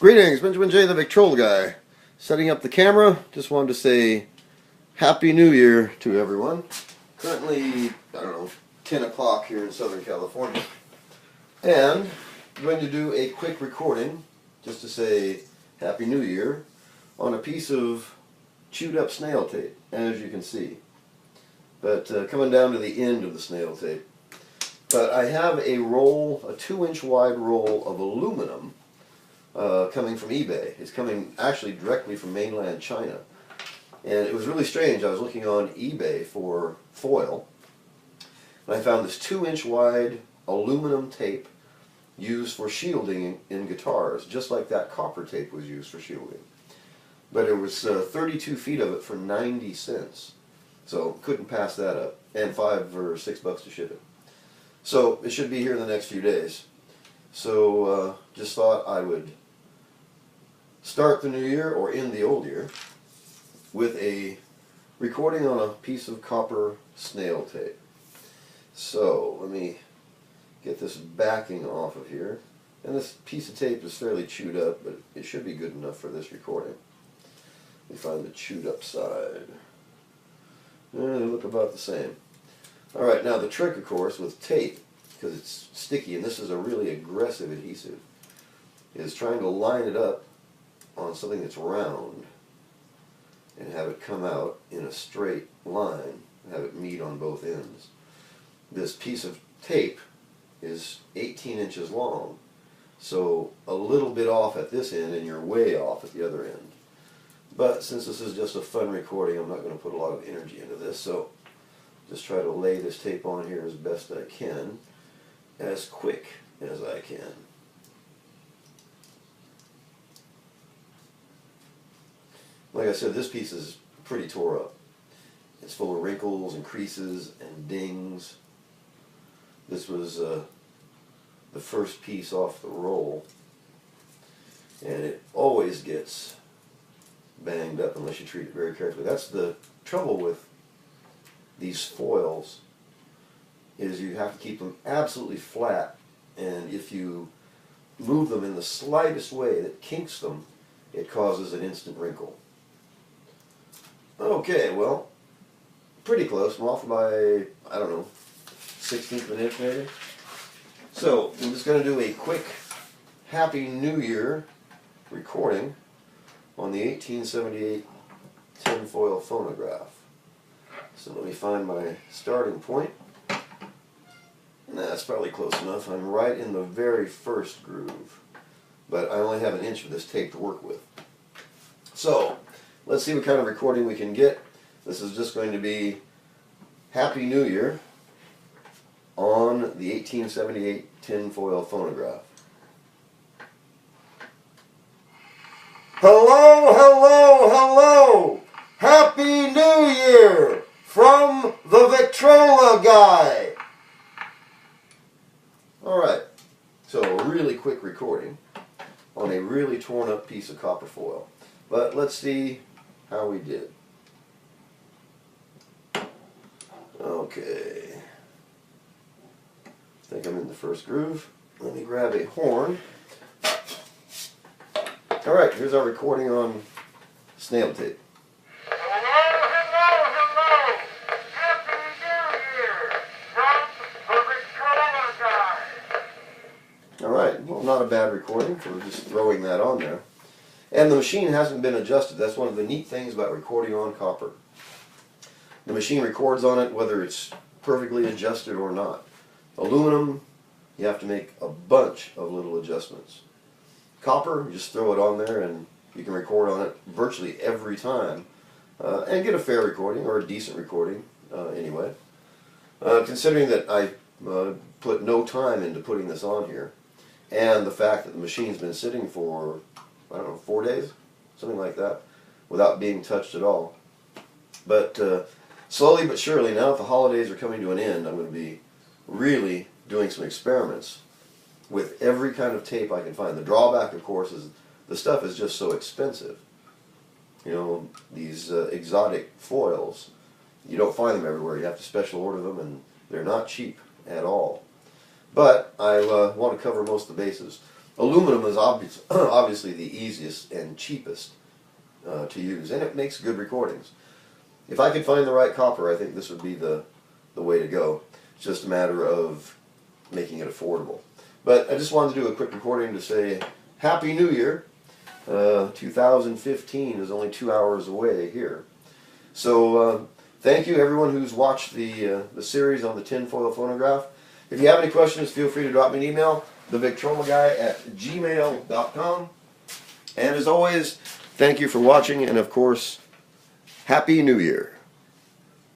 Greetings, Benjamin J. the Victrola Guy. Setting up the camera. Just wanted to say Happy New Year to everyone. Currently, 10 o'clock here in Southern California. And I'm going to do a quick recording just to say Happy New Year on a piece of chewed up snail tape, as you can see. But coming down to the end of the snail tape. But I have a roll, a 2-inch wide roll of aluminum coming from eBay. It's coming actually directly from mainland China. And it was really strange. I was looking on eBay for foil, and I found this 2-inch wide aluminum tape used for shielding in guitars, just like that copper tape was used for shielding. But it was 32 feet of it for 90 cents. So couldn't pass that up. And $5 or $6 to ship it. So it should be here in the next few days. So just thought I would start the new year, or end the old year, with a recording on a piece of copper snail tape. So let me get this backing off of here. And this piece of tape is fairly chewed up, but it should be good enough for this recording. Let me find the chewed up side. They look about the same. Alright, now the trick, of course, with tape, because it's sticky, and this is a really aggressive adhesive, is trying to line it up on something that's round and have it come out in a straight line, have it meet on both ends. This piece of tape is 18 inches long, so a little bit off at this end and you're way off at the other end. But since this is just a fun recording, I'm not going to put a lot of energy into this, so just try to lay this tape on here as best I can, as quick as I can. Like I said, this piece is pretty tore up. It's full of wrinkles and creases and dings. This was the first piece off the roll, and it always gets banged up unless you treat it very carefully. That's the trouble with these foils, is you have to keep them absolutely flat, and if you move them in the slightest way that kinks them, it causes an instant wrinkle. Okay, well, pretty close. I'm off by, 1/16 of an inch maybe. So, I'm just going to do a quick Happy New Year recording on the 1878 tinfoil phonograph. So let me find my starting point. That's probably close enough. I'm right in the very first groove, but I only have an inch of this tape to work with. So let's see what kind of recording we can get. This is just going to be Happy New Year on the 1878 tinfoil phonograph. Hello, hello, hello! Happy New Year from the Victrola Guy! Alright, so a really quick recording on a really torn up piece of copper foil. But let's see how we did. Okay. I think I'm in the first groove. Let me grab a horn. Alright, here's our recording on snail tape. Alright, well, not a bad recording for just throwing that on there. And the machine hasn't been adjusted. That's one of the neat things about recording on copper. The machine records on it whether it's perfectly adjusted or not. Aluminum, you have to make a bunch of little adjustments. Copper, you just throw it on there and you can record on it virtually every time and get a fair recording, or a decent recording anyway. Considering that I put no time into putting this on here, and the fact that the machine's been sitting for, 4 days, something like that, without being touched at all. But slowly but surely, now that the holidays are coming to an end, I'm going to be really doing some experiments with every kind of tape I can find. The drawback, of course, is the stuff is just so expensive. You know, these exotic foils, you don't find them everywhere. You have to special order them, and they're not cheap at all. But I want to cover most of the bases. Aluminum is obviously the easiest and cheapest to use, and it makes good recordings. If I could find the right copper, I think this would be the way to go. It's just a matter of making it affordable. But I just wanted to do a quick recording to say Happy New Year. 2015 is only 2 hours away here. So thank you everyone who's watched the series on the tinfoil phonograph. If you have any questions, feel free to drop me an email, TheVictrolaGuy@gmail.com. And as always, thank you for watching, and of course, Happy New Year.